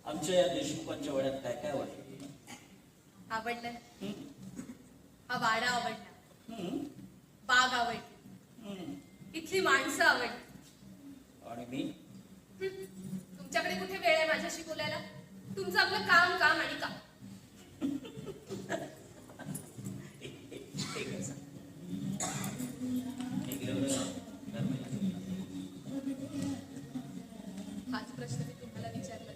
आमच्या या देशमुखांच्या वड्यात काय काय वाटलं? आवडलं. हा वाडा आवडला, बाग आवडली, इथली माणसं आवडली. आणि मी तुमच्याकडे कुठे वेळ आहे माझ्याशी बोलायला? तुमचं आपलं काम काम आणि काम. हाच प्रश्न मी तुम्हाला विचारला.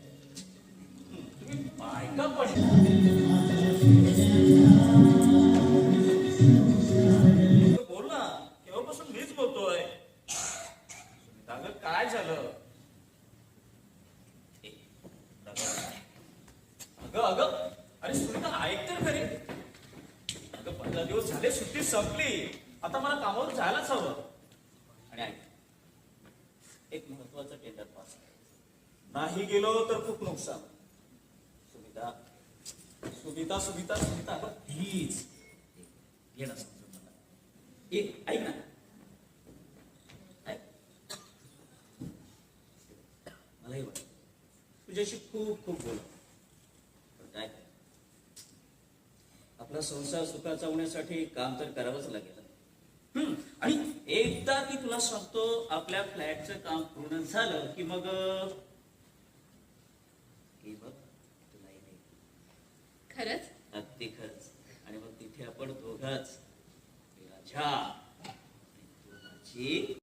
बायका पण बोल ना, केव्हापासून मीच बोलतोय. काय झालं? अगं अगं अरे सुनीता, ऐक तर खरी. अगं 15 दिवस झाले, सुट्टी संपली, आता मला कामावर जायलाच हवं. आणि ऐक, एक महत्वाचं टेंडर पास नाही गेलो तर खूप नुकसान. सुनीता सुनीता सुनीता सुनीता, अगं प्लीज ये ना, समजून मला. ये, ऐक ना, मलाही वाटत तुझ्याशी खूप खूप बोल, पण काय आपला संसार सुखाचा होण्यासाठी काम तर करावंच लागेल. आणि एकदा की तुला सांगतो, आपल्या फ्लॅटचं काम पूर्ण झालं की मग बघ, तुलाही नाही. खरंच? अगदी खरंच. आणि मग तिथे आपण दोघाच, राजा आणि तू माझी